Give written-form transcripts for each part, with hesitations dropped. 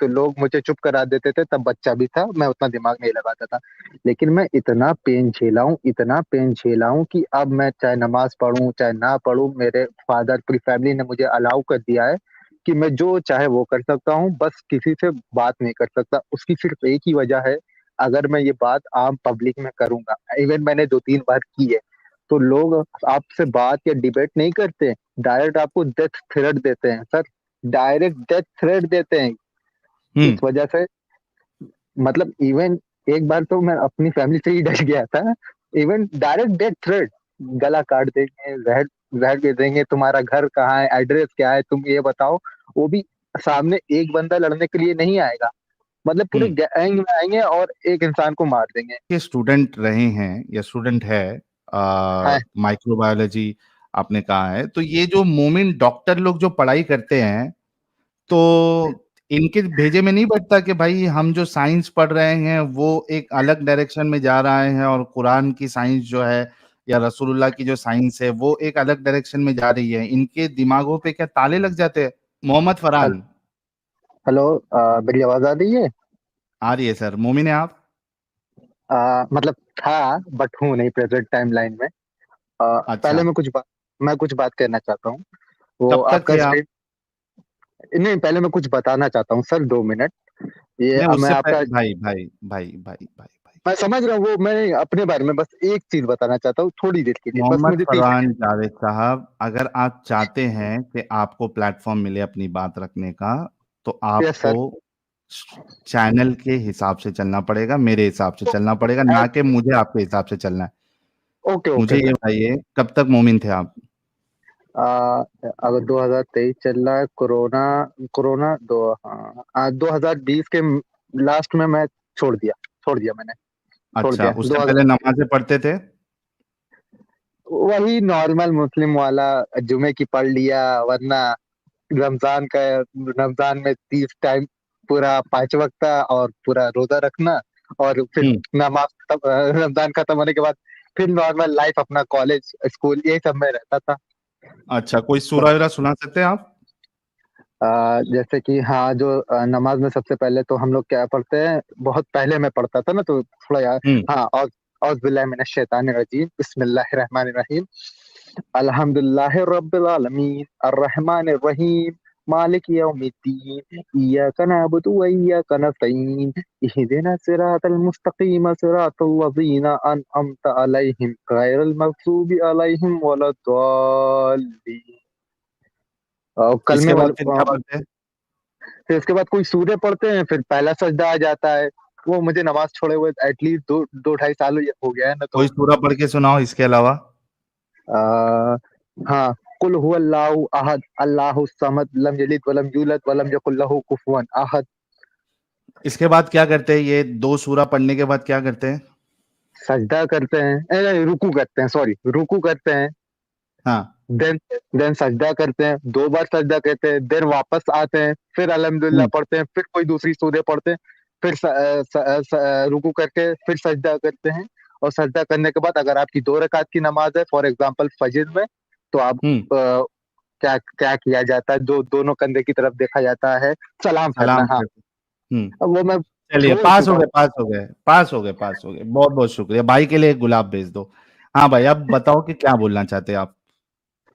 तो लोग मुझे चुप करा देते थे, तब बच्चा भी था, मैं उतना दिमाग नहीं लगाता था। लेकिन मैं इतना पेन झेला हूँ कि अब मैं चाहे नमाज पढ़ूं चाहे ना पढ़ूं, मेरे फादर पूरी फैमिली ने मुझे अलाउ कर दिया है कि मैं जो चाहे वो कर सकता हूँ, बस किसी से बात नहीं कर सकता। उसकी सिर्फ एक ही वजह है, अगर मैं ये बात आम पब्लिक में करूंगा, इवन मैंने 2-3 बार की है, तो लोग आपसे बात या डिबेट नहीं करते, डायरेक्ट आपको डेथ थ्रेट देते हैं सर, डायरेक्ट डेथ थ्रेट देते हैं। इस हम्म। वजह से मतलब इवन एक बार तो मैं अपनी फैमिली से ही डर गया था। इवन डायरेक्ट डेथ थ्रेट, गला काट देंगे, जहर जहर दे देंगे, तुम्हारा घर कहाँ है, एड्रेस क्या है, तुम ये बताओ। वो भी सामने एक बंदा लड़ने के लिए नहीं आएगा, मतलब पूरे हम्म। गैंग में आएंगे और एक इंसान को मार देंगे। के स्टूडेंट रहे हैं या स्टूडेंट है, हाँ माइक्रोबायोलॉजी आपने कहा है, तो ये जो मोमिन डॉक्टर लोग जो पढ़ाई करते हैं, तो इनके भेजे में नहीं बैठता कि भाई हम जो साइंस पढ़ रहे हैं वो एक अलग डायरेक्शन में जा रहे हैं, और कुरान की साइंस जो है या रसूलुल्लाह की जो साइंस है वो एक अलग डायरेक्शन में जा रही है, इनके दिमागों पे क्या ताले लग जाते हैं? मोहम्मद फरहान। हेलो, मेरी आवाज आ रही है? आ रही है सर। मोमिन है आप? मतलब था, बट हूँ नहीं प्रेजेंट टाइम लाइन में। अच्छा। पहले मैं कुछ बात कहना चाहता हूँ। वो कब तक आपका थे आप? स्ट्रीम, नहीं पहले मैं कुछ बताना चाहता हूँ सर, 2 मिनट। ये नहीं, मैं उससे आपका, पहले भाई भाई भाई भाई भाई भाई। मैं समझ रहा हूँ, वो मैं अपने बारे में बस एक चीज बताना चाहता हूँ, थोड़ी देर के लिए, बस मोहम्मद मुझे 30 सेकंड। फरहान जावेद साहब, अगर आप चाहते हैं कि आपको प्लेटफॉर्म मिले अपनी बात रखने का, तो यस आपको सर। चैनल के हिसाब से चलना पड़ेगा, मेरे हिसाब से चलना पड़ेगा, ना कि मुझे आपके हिसाब से चलना है। ओके मुझे ओके ये सर। बताइए, कब तक मोमिन थे आप? अगर 2023 चल रहा है, कोरोना, कोरोना दो, हाँ, 2020 के लास्ट में मैं छोड़ दिया मैंने, छोड़ अच्छा, दिया उससे 2000। पहले नमाजें पढ़ते थे? वही नॉर्मल मुस्लिम वाला, जुमे की पढ़ लिया, वरना रमजान का, रमजान में 30 टाइम पूरा 5 वक्त का और पूरा रोजा रखना, और फिर हम्म। नमाज रमजान खत्म होने के बाद फिर नॉर्मल लाइफ, अपना कॉलेज स्कूल यही सब में रहता था। अच्छा, कोई सूरह वगैरह सुना सकते हैं आप? जैसे कि हाँ, जो नमाज में सबसे पहले तो हम लोग क्या पढ़ते हैं, बहुत पहले मैं पढ़ता था ना, तो थोड़ा यार, हम्म। हाँ, और औज़ बिल्लाहि मिनश शैतानिर रजीम, बिस्मिल्लाहिर रहमानिर रहीम, अल्हम्दुलिल्लाहि रब्बिल आलमीन, अर्रहमानिर रहीम, मालिक यौमिद्दीन, इय्याका नअबुदु व इय्याका नस्तईन, इहदिना सिरातल मुस्तकीम, सिरातल लज़ीना अनअमता अलैहिम, गैरल मग़ज़ूबि अलैहिम वलद्दाल्लीन। कलमे इसके बाद वाले, फिर क्या पढ़ते हैं? फिर उसके बाद कोई सूर्य पढ़ते हैं, फिर पहला सजदा आ जाता है। वो मुझे नमाज छोड़े हुए एटलीस्ट दो दो 2-2.5 साल हो गया है ना, कोई तो सूरह पढ़ के सुनाओ इसके अलावा। आ, हाँ, कुल हुवल्लाहु अहद अल्लाहु समद लम यलिद वलम यूलद वलम यकुल लहू कुफुवन अहद। इसके बाद क्या करते हैं? ये दो सूरह पढ़ने के बाद क्या करते हैं? सजदा करते हैं, नहीं, रुकू करते हैं, सॉरी, रुकू करते हैं। हाँ। देन देन सजदा करते हैं, 2 बार सजदा करते हैं, देन वापस आते हैं, फिर अल्हम्दुलिल्लाह हम्म। पढ़ते हैं, फिर कोई दूसरी सूरह पढ़ते हैं, फिर रुकू करके फिर सजदा करते हैं। और सजदा करने के बाद अगर आपकी 2 रकात की नमाज है, फॉर एग्जांपल फजर में, तो आप हम्म। क्या क्या किया जाता है, दोनों कंधे की तरफ देखा जाता है, सलाम फेरना, सलाम हाँ। करते। हम्म। अब वो मैं चलिए, छोड़ पास हो चुका गए, हूँ। पास हो गए, पास हो गए, पास हो गए, बहुत बहुत शुक्रिया। भाई के लिए एक गुलाब भेज दो। हाँ भाई, अब बताओ कि क्या बोलना चाहते हैं आप?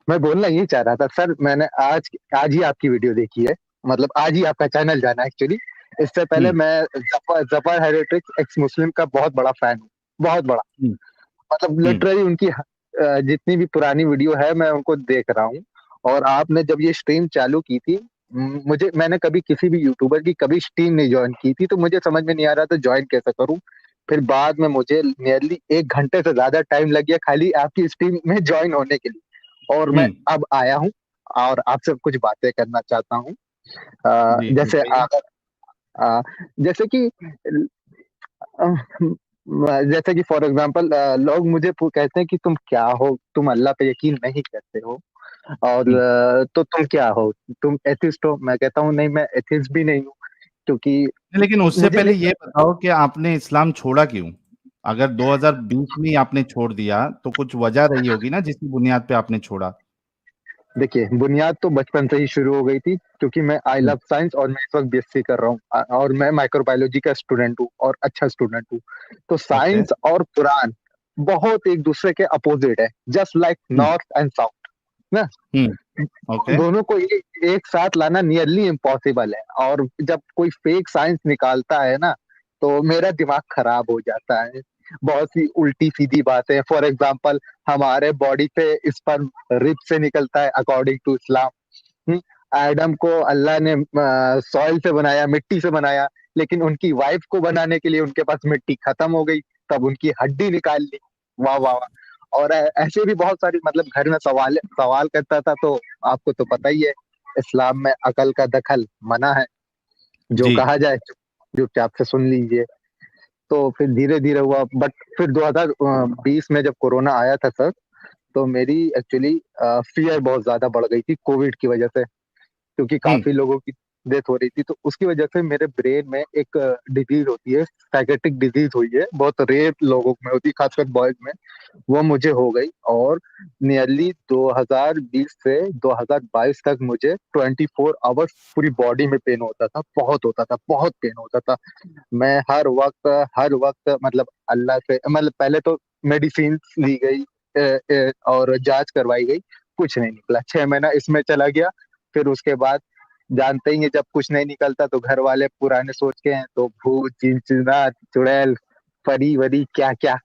मैं बोलना ये चाह रहा था सर, मैंने आज आज ही आपकी वीडियो देखी है, मतलब आज ही आपका चैनल जाना एक्चुअली। इससे पहले हम्म। मैं जफर हेरिटेज एक्स मुस्लिम का बहुत बड़ा फैन हूँ, बहुत बड़ा। हम्म। मतलब हम्म। लिटरली उनकी जितनी भी पुरानी वीडियो है मैं उनको देख रहा हूँ। और आपने जब ये स्ट्रीम चालू की थी, मैंने कभी किसी भी यूट्यूबर की कभी स्ट्रीम नहीं ज्वाइन की थी, तो मुझे समझ में नहीं आ रहा था ज्वाइन कैसे करूँ। फिर बाद में मुझे नियरली 1 घंटे से ज्यादा टाइम लग गया खाली आपकी स्ट्रीम में ज्वाइन होने के लिए, और मैं हम्म। अब आया हूँ और आपसे कुछ बातें करना चाहता हूँ। जी जी, जैसे कहिए। अ, जैसे कि अ, जैसे कि फॉर एग्जांपल लोग मुझे कहते हैं कि तुम क्या हो, तुम अल्लाह पे यकीन नहीं करते हो, और हम्म। तो तुम क्या हो, तुम एथिस्ट हो? मैं कहता हूँ नहीं, मैं एथिस्ट भी नहीं हूँ, क्योंकि लेकिन उससे मुझे पहले नहीं। ये बताओ कि आपने इस्लाम छोड़ा क्यों? अगर 2020 में ही आपने छोड़ दिया तो कुछ वजह रही होगी ना जिसकी बुनियाद पे आपने छोड़ा। देखिए, बुनियाद तो बचपन से ही शुरू हो गई थी, क्योंकि मैं आई हुँ, लव साइंस और मैं इस वक़्त बीएससी कर रहा हूँ और मैं माइक्रोबायोलॉजी का स्टूडेंट हूँ और अच्छा स्टूडेंट हूँ। तो ओके। साइंस और कुरान बहुत एक-दूसरे के अपोज़िट है, just like hmm, north and south, ना? हुँ, ओके। दोनों को एक साथ लाना नियरली इम्पॉसिबल है, और जब कोई फेक साइंस निकालता है ना, तो मेरा दिमाग खराब हो जाता है। बहुत सी उल्टी-सीधी बातें, फॉर एग्ज़ाम्पल हमारे बॉडी पे स्पर्म रिब से निकलता है अकॉर्डिंग टू इस्लाम। हुँ, एडम को अल्लाह ने सॉइल से बनाया, मिट्टी से बनाया, लेकिन उनकी वाइफ़ को बनाने के लिए उनके पास मिट्टी खत्म हो गई, तब उनकी हड्डी निकाल ली। वाह, वाह, वाह! और ऐसे भी बहुत सारी, मतलब घर में सवाल सवाल करता था, तो आपको तो पता ही है, इस्लाम में अकल का दखल मना है, जो जी। कहा जाए चुपचाप से सुन लीजिए। तो फिर धीरे-धीरे हुआ, बट फिर 2020 में जब कोरोना आया था सर, तो मेरी एक्चुअली फ़ियर बहुत ज़्यादा बढ़ गई थी कोविड की वजह से। क्योंकि हुँ, काफ़ी लोगों की डेथ हो रही थी, तो उसकी वजह से मेरे ब्रेन में एक डिज़ीज़ होती है, साइकियाट्रिक डिज़ीज़ हुई है, बहुत रेयर लोगों में होती है, खासकर बॉयज़ में, वो मुझे हो गई। और नियरली 2020 से 2022 तक मुझे 24 आवर्स पूरी बॉडी में पेन होता था, बहुत होता था, बहुत पेन होता था। मैं हर वक़्त, मतलब अल्लाह से, मतलब पहले तो मेडिसिन्स ली गई, और जाँच करवाई गई, कुछ नहीं निकला। 6 महीना इसमें चला गया, फिर उसके बाद जानते ही हैं, जब कुछ नहीं निकलता तो घर वाले पुराने सोच के हैं, तो भूत, जिन-जिनात, चुड़ैल, परी-वरी क्या-क्या,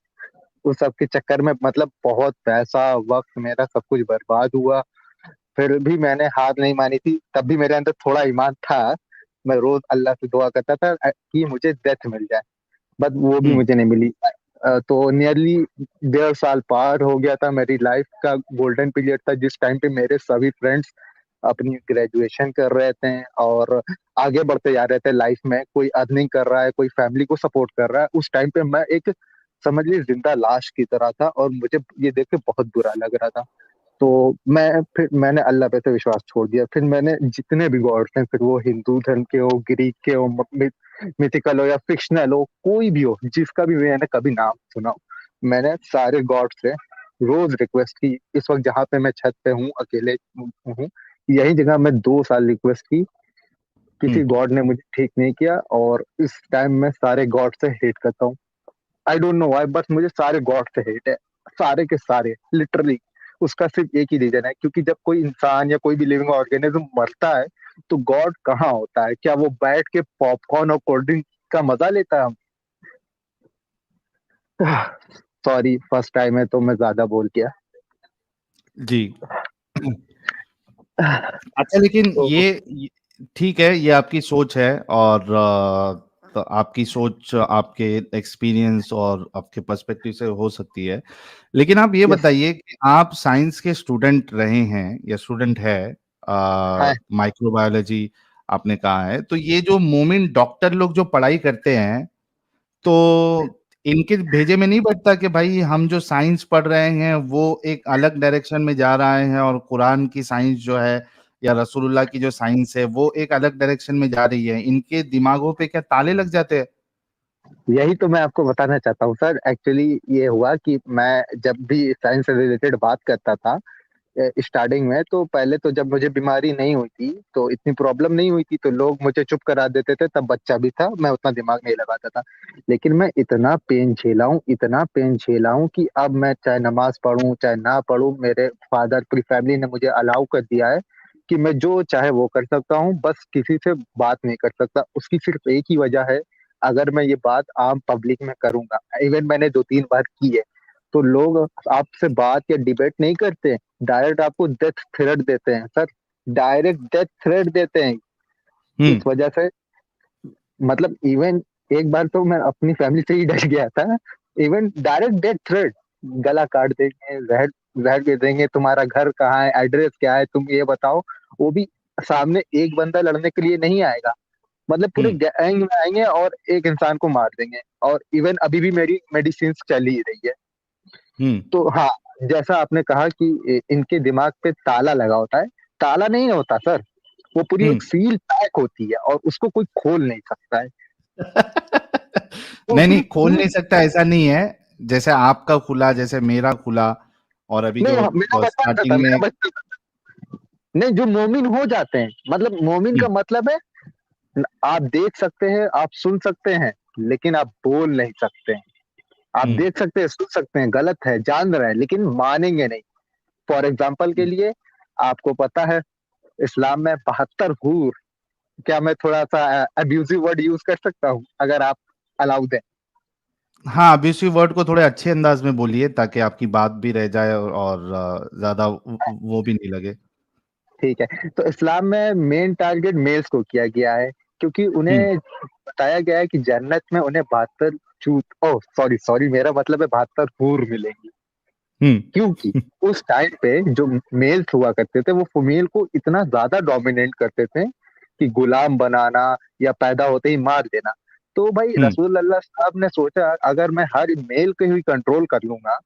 उस सब के चक्कर में, मतलब बहुत पैसा, वक़्त, मेरा सब कुछ बर्बाद हुआ। फिर भी मैंने हार नहीं मानी थी, तब भी मेरे अंदर थोड़ा ईमान था। मैं रोज़ अल्लाह से दुआ करता था कि मुझे डेथ मिल जाए, बट वो भी हुँ, मुझे नहीं मिली। तो नियरली 1.5 साल पार हो गया था, मेरी लाइफ़ का गोल्डन पीरियड था, जिस टाइम पे मेरे सभी फ्रेंड्स अपनी ग्रेजुएशन कर रहे थे और आगे बढ़ते जा रहे थे लाइफ़ में। कोई अर्निंग कर रहा है, कोई फैमिली को सपोर्ट कर रहा है। उस टाइम पे मैं एक, समझ लीजिए, ज़िंदा लाश की तरह था, और मुझे ये देख के बहुत बुरा लग रहा था। तो मैंने अल्लाह पे तो विश्वास छोड़ दिया। फिर मैंने जितने भी गॉड्स हैं, फिर वो हिंदू धर्म के हो, ग्रीक के हो, मिथिकल हो या फिक्शनल हो, कोई भी हो, जिसका भी मैंने कभी नाम सुना हो, मैंने सारे गॉड से रोज़ रिक्वेस्ट की। इस वक़्त जहाँ पे मैं छत पे हूँ, अकेले हूँ, यही जगह मैं 2 साल रिक्वेस्ट की, हुँ, किसी गॉड ने मुझे ठीक नहीं किया, और इस टाइम मैं सारे गॉड से हेट करता हूँ। आई डोंट नो व्हाई, बस मुझे सारे गॉड से हेट है, सारे के सारे, लिटरली। उसका सिर्फ़ एक ही रीज़न है, क्योंकि जब कोई इंसान या कोई भी लिविंग ऑर्गेनिज़्म मरता है, तो गॉड कहाँ होता है? क्या वो बैठ के पॉपकॉर्न और कोल्ड ड्रिंक का मज़ा लेता है? सॉरी, फर्स्ट टाइम है तो मैं ज़्यादा बोल गया। जी। अच्छा लेकिन तो ये ठीक है, ये आपकी सोच है और तो आपकी सोच आपके एक्सपीरियंस और आपके पर्सपेक्टिव से हो सकती है। लेकिन आप ये यस, बताइए कि आप साइंस के स्टूडेंट रहे हैं या स्टूडेंट है हाँ, माइक्रोबायोलॉजी आपने कहा है, तो ये जो मोमेंट डॉक्टर लोग जो पढ़ाई करते हैं तो इनके भेजे में नहीं बचता कि भाई हम जो साइंस पढ़ रहे हैं वो एक अलग डायरेक्शन में जा रहे हैं और कुरान की साइंस जो है या रसूलुल्लाह की जो साइंस है वो एक अलग डायरेक्शन में जा रही है। इनके दिमागों पे क्या ताले लग जाते हैं? यही तो मैं आपको बताना चाहता हूँ सर। एक्चुअली ये हुआ कि मैं जब भी साइंस से रिलेटेड बात करता था, स्टार्टिंग में, तो पहले तो जब मुझे बीमारी नहीं हुई थी, तो इतनी प्रॉब्लम नहीं हुई थी, तो लोग मुझे चुप करा देते थे, तब बच्चा भी था, मैं उतना दिमाग नहीं लगाता था। लेकिन मैं इतना पेन झेला हूँ कि अब मैं चाहे नमाज़ पढ़ूँ, चाहे ना पढ़ूँ, मेरे फादर, पूरी फैमिली ने मुझे अलाउ कर दिया है कि मैं जो चाहे वो कर सकता हूँ, बस किसी से बात नहीं कर सकता। उसकी सिर्फ़ एक ही वजह है, अगर मैं ये बात आम पब्लिक में करूँगा, इवन मैंने 2-3 बार की है, तो लोग आपसे बात या डिबेट नहीं करते, डायरेक्ट आपको डेथ थ्रेट देते हैं सर, डायरेक्ट डेथ थ्रेट देते हैं। हुँ, इस वजह से, मतलब इवन एक बार तो मैं अपनी फैमिली से ही डर गया था। इवन डायरेक्ट डेथ थ्रेट, गला काट देंगे, ज़हर ज़हर दे देंगे, तुम्हारा घर कहाँ है, एड्रेस क्या है, तुम ये बताओ। वो भी सामने एक बंदा लड़ने के लिए नहीं आएगा, मतलब पूरे हुँ, गैंग में आएँगे और एक इंसान को मार देंगे। और इवन अभी भी मेरी मेडिसिन्स चल ही रही है। हुँ, तो हाँ, जैसा आपने कहा कि इनके दिमाग पे ताला लगा होता है, ताला नहीं होता सर, वो पूरी हुँ। एक सील पैक होती है और उसको कोई खोल नहीं सकता है। वो नहीं, नहीं पूरी खोल सील, नहीं सकता ऐसा नहीं है। जैसे आपका खुला, जैसे मेरा खुला और अभी नहीं, जो हाँ, मेरा बचपन से स्टार्टिंग था, में मेरा बचपन से था। नहीं, जो मोमिन हो जाते हैं, मतलब मोमिन हम्म, का मतलब है आप देख सकते हैं, आप सुन सकते हैं, लेकिन आप बोल नहीं सकते हैं। आप हम्म, देख सकते हैं, सुन सकते हैं, गलत है, जान रहे हैं, लेकिन मानेंगे नहीं। फॉर एग्जाम्पल के लिए, आपको पता है इस्लाम में 72 हूर, क्या मैं थोड़ा सा अब्यूजिव वर्ड यूज कर सकता हूँ, अगर आप अलाउड है? हाँ, अब्यूसिव वर्ड को थोड़े अच्छे अंदाज में बोलिए ताकि आपकी बात भी रह जाए और ज्यादा वो भी नहीं लगे। ठीक है, तो इस्लाम में मेन टारगेट मेल्स को किया गया है, क्योंकि हम्म, उन्हें बताया गया है कि जन्नत में उन्हें 72 चूत, ओह सॉरी सॉरी, मेरा मतलब है 72 हूर मिलेंगी। क्योंकि हम्म, उस टाइम पे जो मेल्स हुआ करते थे वो फीमेल को इतना ज्यादा डोमिनेट करते थे कि गुलाम बनाना या पैदा होते ही मार देना। तो भाई हम्म, रसूल अल्लाह साहब ने सोचा, अगर मैं हर मेल को ही कंट्रोल कर लूंगा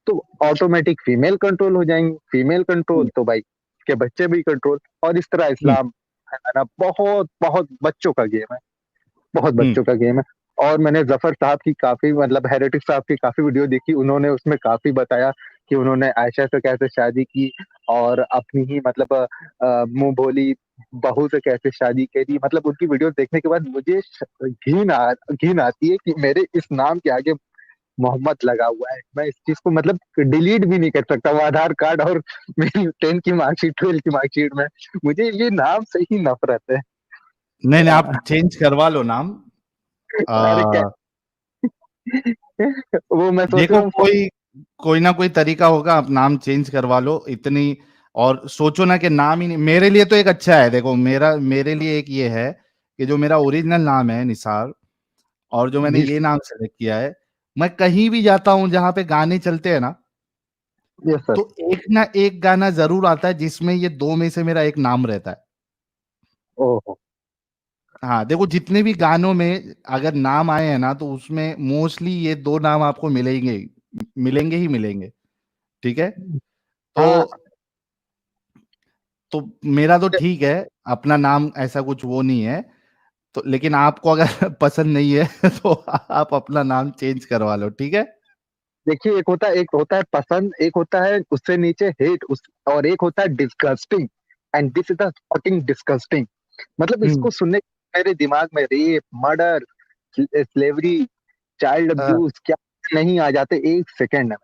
तो ऑटोमेटिक फीमेल कंट्रोल हो जाएंगी, फीमेल कंट्रोल हम्म, तो भाई के बच्चे भी कंट्रोल। और इस तरह हम्म, इस्लाम है ना, बहुत बहुत बच्चों का गेम है, बहुत हम्म, बच्चों का गेम है। और मैंने जफर साहब की काफी, मतलब हेरेटिक साहब की काफी वीडियो देखी, उन्होंने उसमें काफी बताया कि उन्होंने आयशा से कैसे शादी की, और अपनी ही मतलब मुंह भोली बहू से कैसे शादी करी। मतलब उनकी वीडियो देखने के बाद मुझे घिन आती है कि मेरे इस नाम के आगे मोहम्मद लगा हुआ है, मैं इस चीज को मतलब डिलीट भी नहीं कर सकता, वो आधार कार्ड और मेरी 10 की मार्कशीट, 12 की मार्कशीट में, मुझे ये नाम से ही नफरत है। नहीं नहीं, आप आ, चेंज करवा लो नाम। अरे क्या, वो मैं सोच रहा देखो, हूँ। कोई कोई ना कोई तरीका होगा, आप नाम चेंज करवा लो इतनी। और सोचो ना कि नाम ही नहीं, मेरे लिए तो एक अच्छा है, देखो मेरे लिए एक ये है कि जो मेरा ओरिजिनल नाम है निसार, और जो मैंने जी, ये नाम सेलेक्ट किया है, मैं कहीं भी जाता हूं जहां पे गाने चलते हैं ना, यस सर। तो एक ना एक गाना जरूर आता है जिसमें ये दो में से मेरा एक नाम रहता है। ओहो। हाँ, देखो जितने भी गानों में अगर नाम आए हैं ना, तो उसमें मोस्टली ये दो नाम आपको मिलेंगे ही मिलेंगे। ठीक है। तो हाँ, तो मेरा तो ठीक है, अपना नाम ऐसा कुछ वो नहीं है। तो लेकिन आपको अगर पसंद नहीं है तो आप अपना नाम चेंज करवा लो, ठीक है। देखिए, एक होता है पसंद, एक होता है उससे नीचे हेट, उस और एक होता है disgusting. And this is the fucking disgusting. मतलब हम्म। इसको सुनने मेरे दिमाग में रेप, मर्डर, स्लेवरी, चाइल्ड अ, अब्यूज, क्या नहीं आ जाते एक सेकेंड में।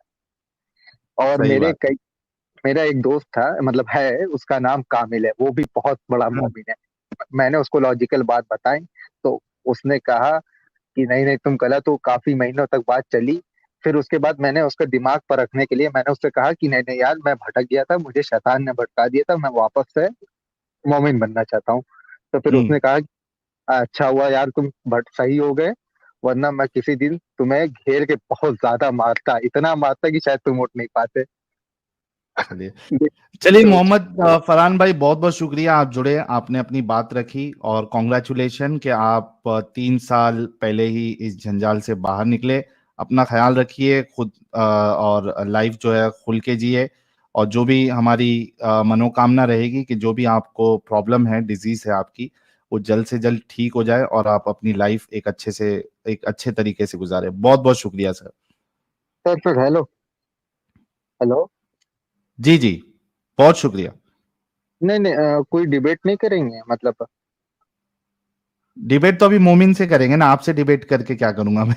और सही बात। मेरा एक दोस्त था, मतलब है, उसका नाम कामिल है, वो भी बहुत बड़ा हाँ, मोमिन है। मैंने उसको लॉजिकल बात बताई, तो उसने कहा कि नहीं नहीं तुम गलत हो। काफी महीनों तक बात चली। फिर उसके बाद मैंने उसका दिमाग पर रखने के लिए मैंने उससे कहा कि नहीं नहीं यार, मैं भटक गया था, मुझे शैतान ने भटका दिया था, मैं वापस से मोमिन बनना चाहता हूँ। तो फिर हम्म। उसने कहा कि अच्छा हुआ यार तुम भट सही हो गए, वरना मैं किसी दिन तुम्हें घेर के बहुत ज्यादा मारता, इतना मारता कि शायद तुम उठ नहीं पाते। चलिए, चलिए सोच। मोहम्मद फरहान भाई, बहुत बहुत शुक्रिया, आप जुड़े, आपने अपनी बात रखी, और कॉन्ग्रेचुलेशन कि आप 3 साल पहले ही इस जंजाल से बाहर निकले। अपना ख्याल रखिए खुद, और लाइफ जो है खुल के जिए। और जो भी हमारी मनोकामना रहेगी कि जो भी आपको प्रॉब्लम है, डिजीज है आपकी, वो जल्द से जल्द ठीक हो जाए और आप अपनी लाइफ एक अच्छे तरीके से गुजारे। बहुत बहुत शुक्रिया सर। सर फिर हेलो, हेलो। जी जी, बहुत शुक्रिया। नहीं नहीं, कोई डिबेट नहीं करेंगे मतलब? डिबेट तो अभी मोमिन से करेंगे ना, आपसे डिबेट करके क्या करूंगा मैं।